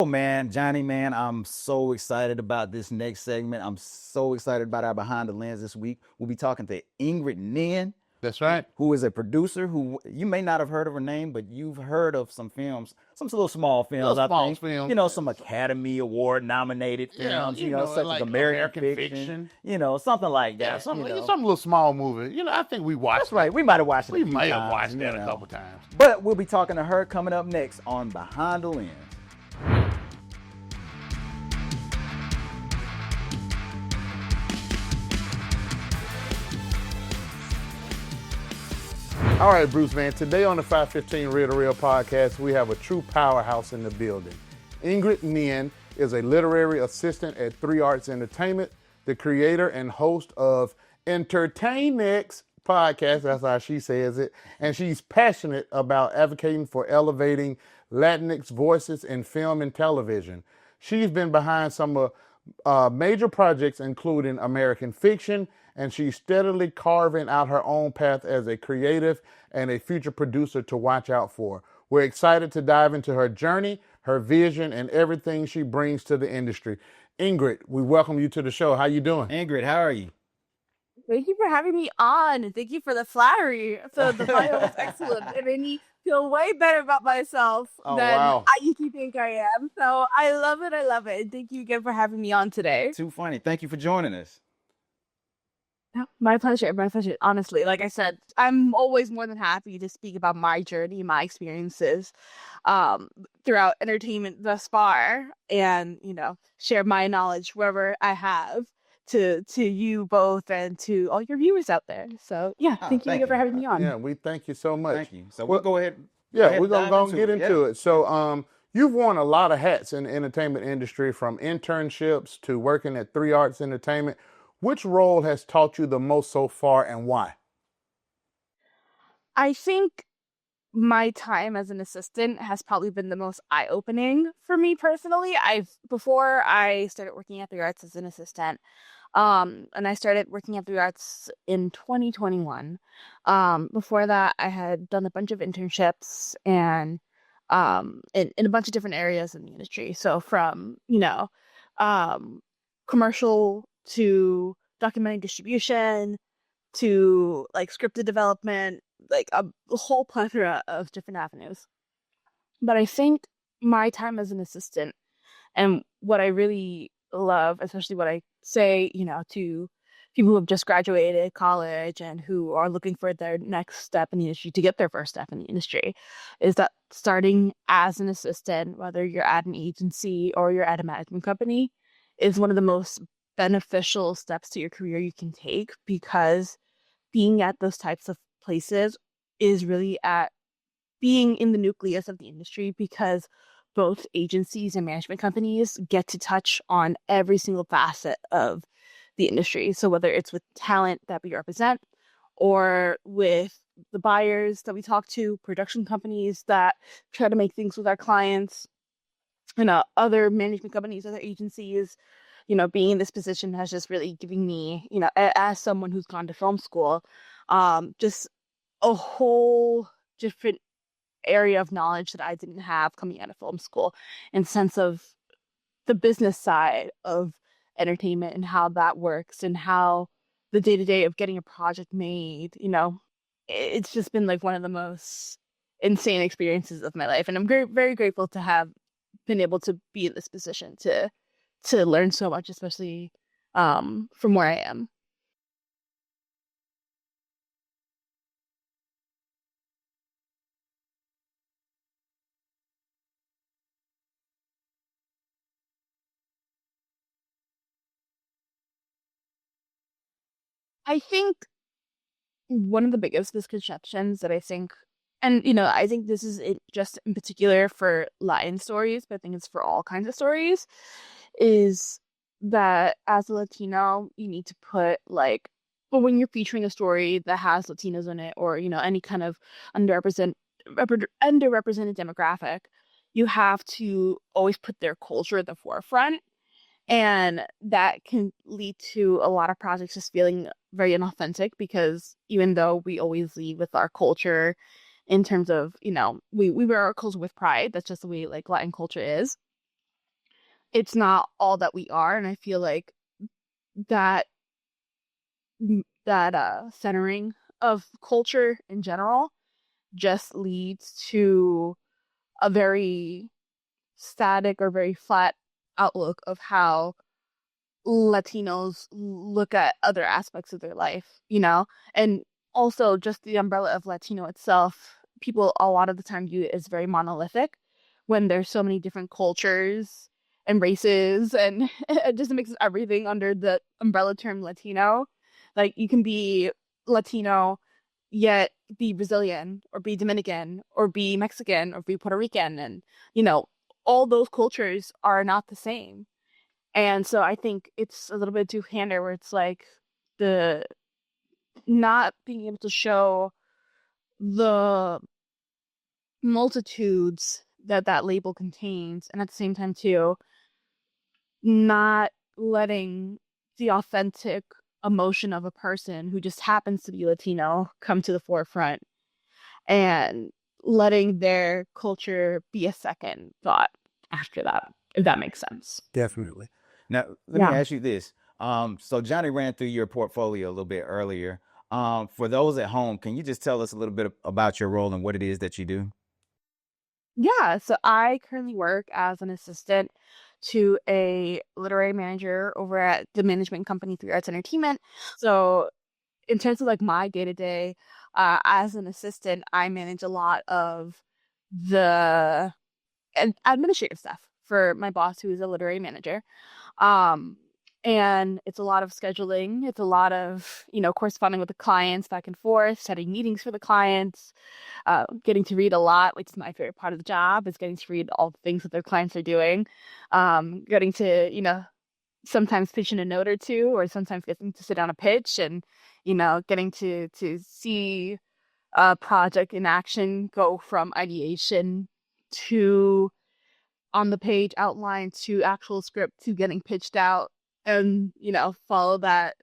Oh man, Johnny, man, I'm so excited about this next segment. I'm so excited about our Behind the Lens this week. We'll be talking to Ingrid Nin, That's right. who is a producer who you may not have heard of her name, but you've heard of some films, some little small films, Little I small think. film. Some Academy Award nominated Yeah, films, such as like American American Fiction, Fiction. something like Yeah, that, some little small movie. I think we That's watched right. it. We might have watched it a We few may have times, watched that a couple times. But we'll be talking to her coming up next on Behind the Lens. All right, Bruce, man. Today on the 515 Real to Real podcast, we have a true powerhouse in the building. Ingrid Nin is a literary assistant at 3 Arts Entertainment, the creator and host of EntertainX podcast, that's how she says it, and she's passionate about advocating for elevating Latinx voices in film and television. She's been behind some major projects, including American Fiction, and she's steadily carving out her own path as a creative and a future producer to watch out for. We're excited to dive into her journey, her vision, and everything she brings to the industry. Ingrid, we welcome you to the show. How you doing? Ingrid, how are you? Thank you for having me on, and thank you for the flattery. So the bio was excellent. It made me feel way better about myself Oh, than wow. I used to think I am. So I love it. I love it. And thank you again for having me on today. Too funny. Thank you for joining us. No, my pleasure. My pleasure. Honestly, like I said, I'm always more than happy to speak about my journey, my experiences throughout entertainment thus far, and share my knowledge wherever I have to you both and to all your viewers out there. So yeah, thank you again for having me on. Yeah, we thank you so much. Thank you. So we'll go ahead. Yeah, we're gonna go and get into it. it. So you've worn a lot of hats in the entertainment industry, from internships to working at 3 Arts Entertainment. Which role has taught you the most so far, and why? I think my time as an assistant has probably been the most eye-opening for me personally. Before I started working at 3 Arts as an assistant, and I started working at 3 Arts in 2021. Before that, I had done a bunch of internships and in a bunch of different areas in the industry. So from commercial to documentary distribution to like scripted development, like a whole plethora of different avenues. But I think my time as an assistant and what I really love, especially what I say, to people who have just graduated college and who are looking for their next step in the industry to get their first step in the industry, is that starting as an assistant, whether you're at an agency or you're at a management company, is one of the most beneficial steps to your career you can take, because being at those types of places is really at being in the nucleus of the industry, because both agencies and management companies get to touch on every single facet of the industry. So whether it's with talent that we represent or with the buyers that we talk to, production companies that try to make things with our clients, and other management companies, other agencies, being in this position has just really given me, as someone who's gone to film school, just a whole different area of knowledge that I didn't have coming out of film school, and sense of the business side of entertainment and how that works and how the day-to-day of getting a project made, it's just been like one of the most insane experiences of my life. And I'm very, very grateful to have been able to be in this position to learn so much, especially from where I am. I think one of the biggest misconceptions that I think, and I think this is just in particular for Latin stories, but I think it's for all kinds of stories, is that as a Latino, you need to put but when you're featuring a story that has Latinos in it, or any kind of underrepresented demographic, you have to always put their culture at the forefront. And that can lead to a lot of projects just feeling very inauthentic, because even though we always lead with our culture in terms of, we wear our culture with pride. That's just the way Latin culture is. it's not all that we are. And I feel like that centering of culture in general just leads to a very static or very flat outlook of how Latinos look at other aspects of their life, and also just the umbrella of Latino itself. People a lot of the time view it as very monolithic when there's so many different cultures and races, and it just mixes everything under the umbrella term Latino. Like you can be Latino yet be Brazilian or be Dominican or be Mexican or be Puerto Rican, and you know all those cultures are not the same. And so I think it's a little bit two-hander where it's like the not being able to show the multitudes that that label contains, and at the same time too, not letting the authentic emotion of a person who just happens to be Latino come to the forefront, and letting their culture be a second thought after that, if that makes sense. Definitely. Now, let me Yeah. ask you this. So Johnny ran through your portfolio a little bit earlier. For those at home, can you just tell us a little bit about your role and what it is that you do? Yeah, so I currently work as an assistant to a literary manager over at the management company Three Arts Entertainment. So in terms of like my day to day, as an assistant, I manage a lot of the administrative stuff for my boss, who is a literary manager. Um, and it's a lot of scheduling. It's a lot of, corresponding with the clients back and forth, setting meetings for the clients, getting to read a lot, which is my favorite part of the job, is getting to read all the things that their clients are doing. Getting to, sometimes pitch in a note or two, or sometimes getting to sit down a pitch and, getting to see a project in action go from ideation to on the page outline to actual script to getting pitched out, and follow that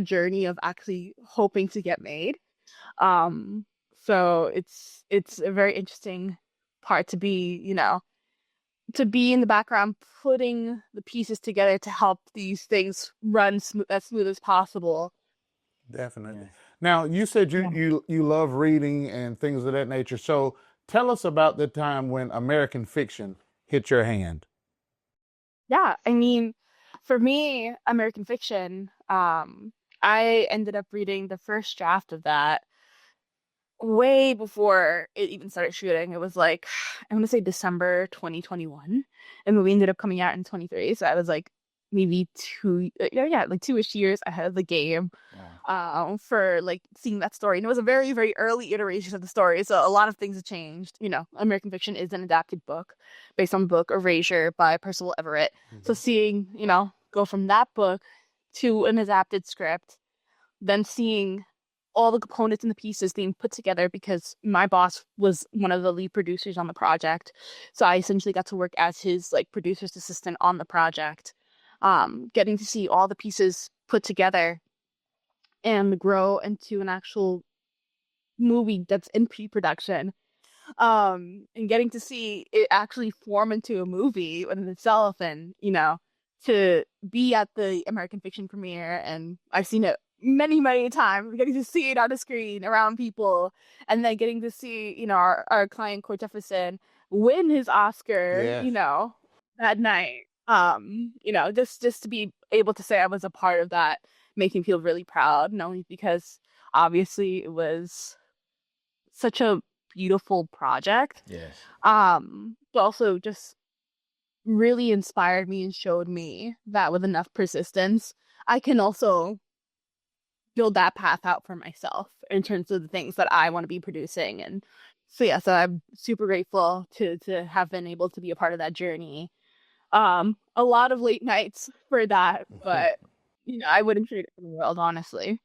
journey of actually hoping to get made. So it's a very interesting part to be, to be in the background putting the pieces together to help these things run as smooth as possible. Definitely. Yeah. Now, you said you, Yeah. you love reading and things of that nature. So tell us about the time when American fiction hit your hand. Yeah, I mean, for me, American Fiction, I ended up reading the first draft of that way before it even started shooting. It was like, I want to say December 2021, and the movie ended up coming out in 23. So I was like maybe like 2-ish years ahead of the game, Wow. for like seeing that story. And it was a very, very early iteration of the story. So a lot of things have changed. American Fiction is an adapted book based on the book Erasure by Percival Everett. So seeing, go from that book to an adapted script, then seeing all the components and the pieces being put together, because my boss was one of the lead producers on the project. So I essentially got to work as his like producer's assistant on the project. Getting to see all the pieces put together and grow into an actual movie that's in pre-production. And getting to see it actually form into a movie within itself, and to be at the American Fiction premiere, and I've seen it many, many times, getting to see it on the screen around people, and then getting to see, our client Court Jefferson win his Oscar, Yes. that night. Just to be able to say I was a part of that makes me feel really proud, not only because obviously it was such a beautiful project, Yes. but also just really inspired me and showed me that with enough persistence, I can also build that path out for myself in terms of the things that I want to be producing. And so yeah, so I'm super grateful to have been able to be a part of that journey. A lot of late nights for that, but I wouldn't trade it for the world, honestly.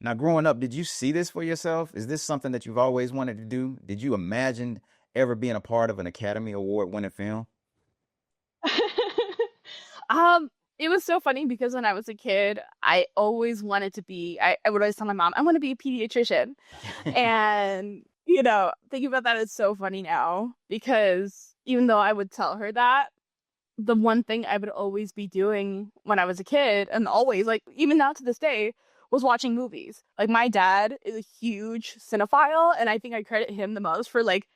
Now, growing up, did you see this for yourself? Is this something that you've always wanted to do? Did you imagine ever being a part of an Academy Award winning film? Um, it was so funny because when I was a kid, I always wanted to be, I would always tell my mom, I want to be a pediatrician. And, thinking about that is so funny now, because even though I would tell her that, the one thing I would always be doing when I was a kid, and always, like, even now to this day, was watching movies. Like, my dad is a huge cinephile, and I think I credit him the most for, like,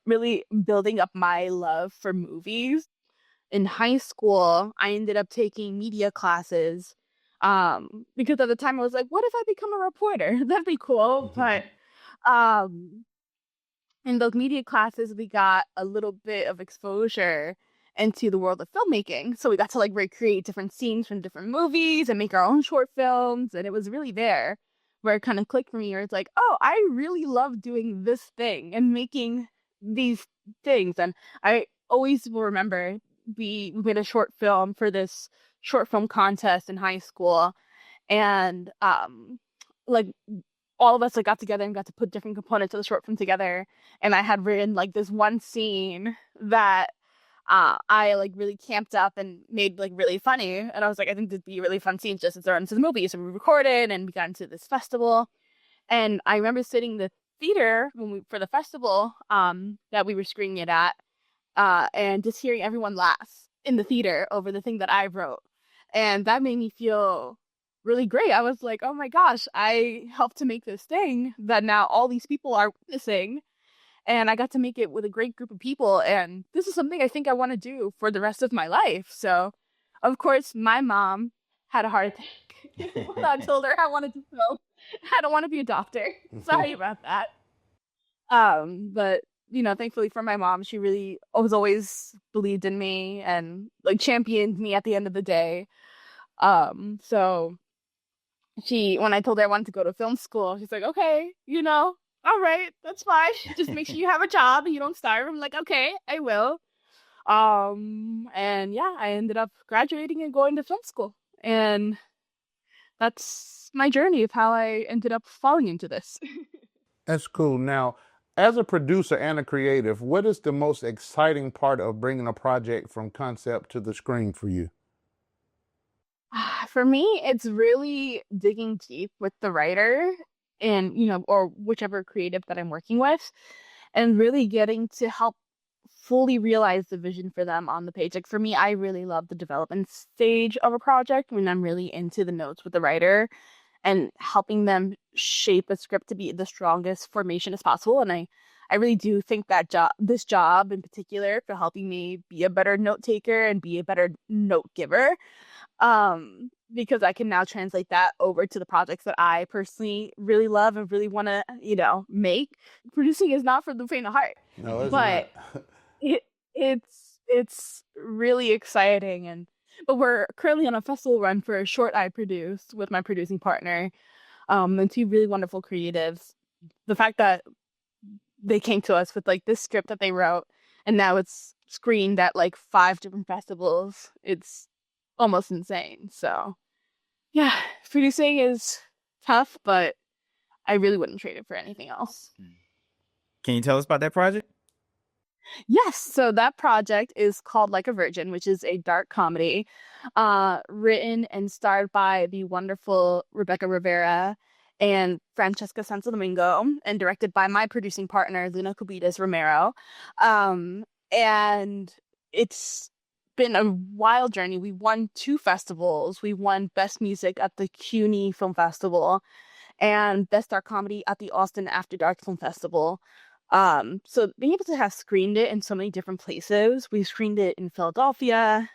really building up my love for movies. In high school, I ended up taking media classes, because at the time I was like, what if I become a reporter? That'd be cool. But um, in those media classes, we got a little bit of exposure into the world of filmmaking. So we got to like recreate different scenes from different movies and make our own short films. And it was really there where it kind of clicked for me, where it's like, oh, I really love doing this thing and making these things. And I always will remember we made a short film for this short film contest in high school. And like all of us like got together and got to put different components of the short film together. And I had written like this one scene that I like really camped up and made like really funny. And I was like, I think that'd be a really fun scene just to throw into the movie. So we recorded and we got into this festival. And I remember sitting in the theater for the festival that we were screening it at, and just hearing everyone laugh in the theater over the thing that I wrote. And that made me feel really great. I was like, oh my gosh, I helped to make this thing that now all these people are witnessing. And I got to make it with a great group of people. And this is something I think I want to do for the rest of my life. So, of course, my mom had a heart attack when I told her I wanted to film. I don't want to be a doctor. Sorry about that. But thankfully for my mom, she really was always believed in me and like championed me at the end of the day. So when I told her I wanted to go to film school, she's like, okay, all right, that's fine. Just make sure you have a job and you don't starve. I'm like, okay, I will. And yeah, I ended up graduating and going to film school. And that's my journey of how I ended up falling into this. That's cool. Now, as a producer and a creative, what is the most exciting part of bringing a project from concept to the screen for you? For me, it's really digging deep with the writer and, or whichever creative that I'm working with, and really getting to help fully realize the vision for them on the page. Like for me, I really love the development stage of a project when I'm really into the notes with the writer and helping them shape a script to be the strongest formation as possible. And I really do think that this job in particular for helping me be a better note taker and be a better note giver, because I can now translate that over to the projects that I personally really love and really want to, make. Producing is not for the faint of heart. No, it's But not. it's really exciting. But we're currently on a festival run for a short I produced with my producing partner, and two really wonderful creatives. The fact that they came to us with like this script that they wrote and now it's screened at like 5 different festivals, it's almost insane. So yeah, producing is tough, but I really wouldn't trade it for anything else. Can you tell us about that project? Yes, so that project is called Like a Virgin, which is a dark comedy, written and starred by the wonderful Rebecca Rivera and Francesca Santo Domingo, and directed by my producing partner, Luna Cubides Romero. And it's been a wild journey. We won 2 festivals. We won Best Music at the CUNY Film Festival and Best Dark Comedy at the Austin After Dark Film Festival. So being able to have screened it in so many different places, we screened it in Philadelphia,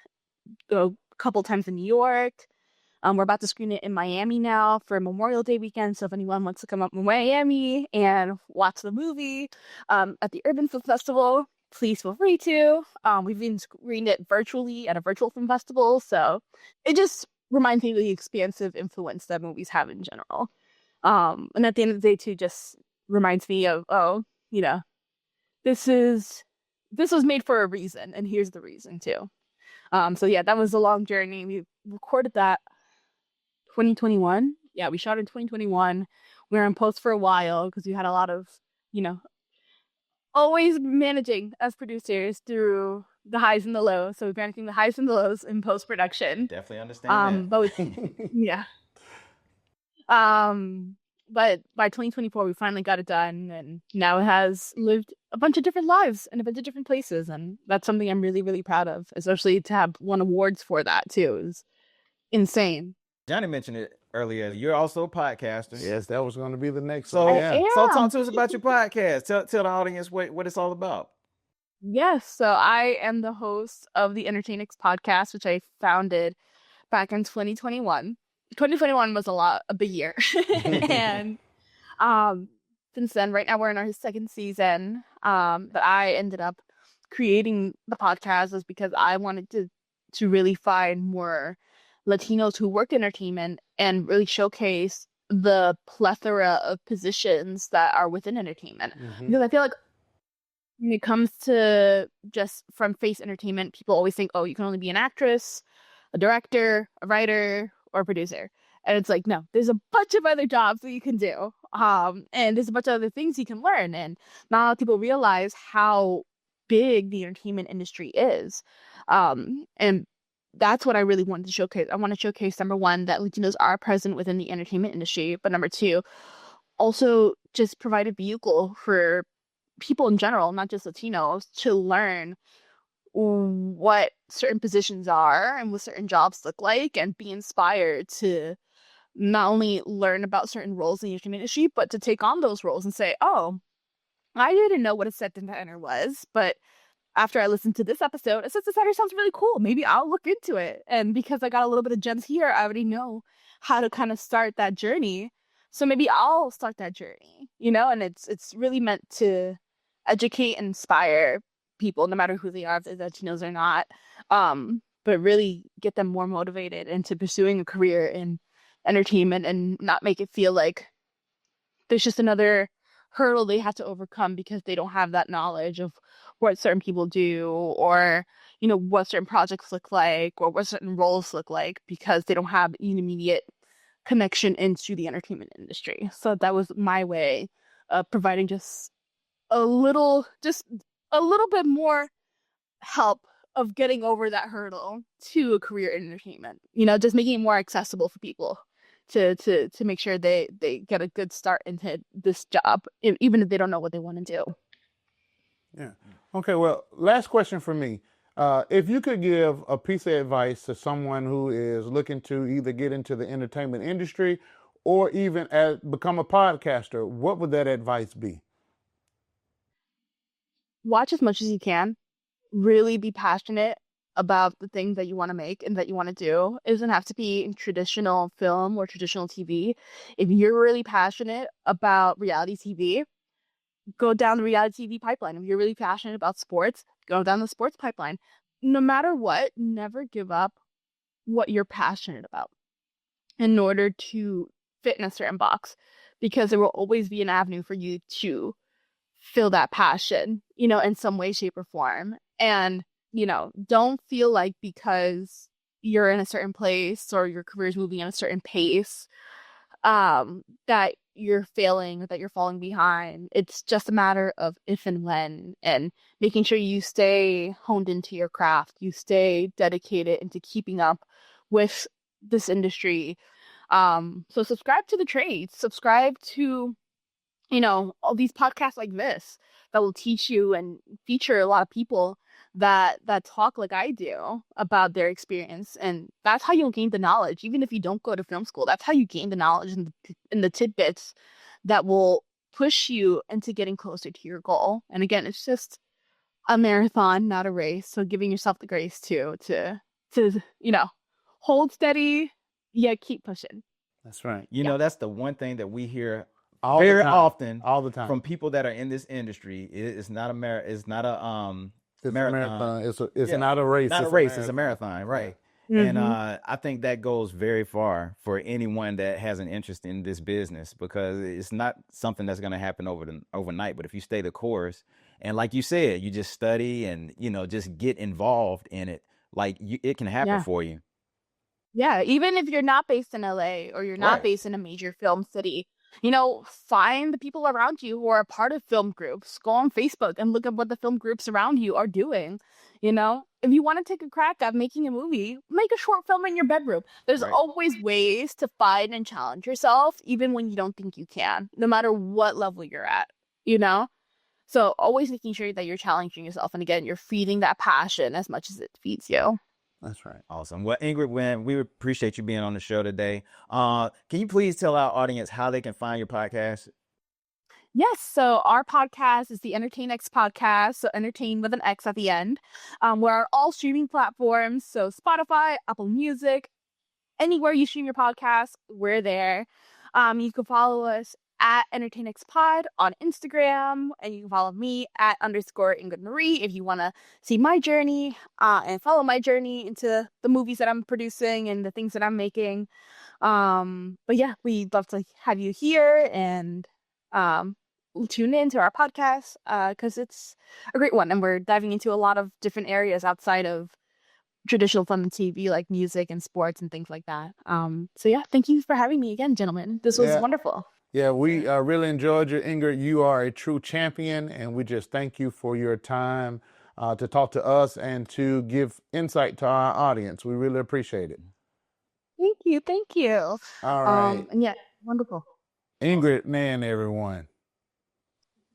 a couple times in New York. We're about to screen it in Miami now for Memorial Day weekend. So if anyone wants to come up to Miami and watch the movie at the Urban Film Festival, please feel free to. We've even screened it virtually at a virtual film festival. So it just reminds me of the expansive influence that movies have in general. And at the end of the day, too, just reminds me of, this was made for a reason, and here's the reason too. So yeah, that was a long journey. We recorded that 2021. Yeah, we shot in 2021. We were in post for a while because we had a lot of, always managing as producers through the highs and the lows. So we're managing the highs and the lows in post production. Definitely understand that. But yeah. But by 2024, we finally got it done, and now it has lived a bunch of different lives in a bunch of different places, and that's something I'm really, really proud of, especially to have won awards for that too. Is insane. Johnny mentioned it earlier. You're also a podcaster. Yes, that was going to be the next So, one. I Yeah. so am. talk to us about your podcast. Tell the audience what it's all about. Yes, so I am the host of the EntertainX podcast, which I founded back in 2021. 2021 was a big year. And um since then, right now we're in our second season. But I ended up creating the podcast is because I wanted to really find more Latinos who worked in entertainment and really showcase the plethora of positions that are within entertainment. Because I feel like when it comes to just from face entertainment, people always think, oh, you can only be an actress, a director, a writer, or a producer. And it's like, no, there's a bunch of other jobs that you can do. And there's a bunch of other things you can learn. And not a lot of people realize how big the entertainment industry is. And that's what I really wanted to showcase. I want to showcase, number one, that Latinos are present within the entertainment industry, but number two, also just provide a vehicle for people in general, not just Latinos, to learn what certain positions are and what certain jobs look like and be inspired to not only learn about certain roles in the entertainment industry, but to take on those roles and say, oh, I didn't know what a set designer was, but after I listened to this episode, a set designer sounds really cool. Maybe I'll look into it. And because I got a little bit of gems here, I already know how to kind of start that journey. So maybe I'll start that journey, and it's really meant to educate and inspire people, no matter who they are, if they're Latinos or not, but really get them more motivated into pursuing a career in entertainment and not make it feel like there's just another hurdle they have to overcome because they don't have that knowledge of what certain people do, or what certain projects look like, or what certain roles look like, because they don't have an immediate connection into the entertainment industry. So that was my way of providing just a little bit more help of getting over that hurdle to a career in entertainment. Just making it more accessible for people to make sure they get a good start into this job, even if they don't know what they want to do. Yeah. Okay, well, last question for me. If you could give a piece of advice to someone who is looking to either get into the entertainment industry or even become a podcaster, what would that advice be? Watch as much as you can. Really be passionate about the things that you want to make and that you want to do. It doesn't have to be in traditional film or traditional TV. If you're really passionate about reality TV, go down the reality TV pipeline. If you're really passionate about sports, go down the sports pipeline. No matter what, never give up what you're passionate about in order to fit in a certain box, because there will always be an avenue for you to feel that passion, in some way, shape, or form. And, don't feel like because you're in a certain place or your career is moving at a certain pace, that you're failing or that you're falling behind. It's just a matter of if and when, and making sure you stay honed into your craft, you stay dedicated into keeping up with this industry. So subscribe to the trades, subscribe to all these podcasts like this that will teach you and feature a lot of people that talk like I do about their experience. And that's how you'll gain the knowledge. Even if you don't go to film school, that's how you gain the knowledge and the tidbits that will push you into getting closer to your goal. And again, it's just a marathon, not a race. So giving yourself the grace to hold steady, yet keep pushing. That's right. That's the one thing that we hear All very the time. often All the time. from people that are in this industry. It's not a It's marathon. a marathon. It's not a race. Not it's a race. It's a marathon, right? Yeah. And I think that goes very far for anyone that has an interest in this business, because it's not something that's going to happen overnight. But if you stay the course, and like you said, you just study and just get involved in it, it can happen for you. Yeah, even if you're not based in LA or you're not Right. based in a major film city, Find the people around you who are a part of film groups. Go on Facebook and look at what the film groups around you are doing. If you want to take a crack at making a movie, make a short film in your bedroom. There's Right. always ways to find and challenge yourself, even when you don't think you can, no matter what level you're at, you know? So always making sure that you're challenging yourself. And again, you're feeding that passion as much as it feeds you. That's right. Awesome. Well, Ingrid, we appreciate you being on the show today. Can you please tell our audience how they can find your podcast? Yes, so our podcast is the EntertainX podcast, so entertain with an X at the end. We're on all streaming platforms, so Spotify, Apple Music, anywhere you stream your podcast, we're there. You can follow us at EntertainX Pod on Instagram, and you can follow me at _Ingrid Marie if you want to see my journey and follow my journey into the movies that I'm producing and the things that I'm making. But yeah, we'd love to have you here and tune in to our podcast because it's a great one, and we're diving into a lot of different areas outside of traditional film and TV, like music and sports and things like that. So yeah, thank you for having me again, gentlemen. This was wonderful. Yeah, we really enjoyed you, Ingrid. You are a true champion, and we just thank you for your time to talk to us and to give insight to our audience. We really appreciate it. Thank you. All right. And yeah, wonderful. Ingrid Nin, everyone.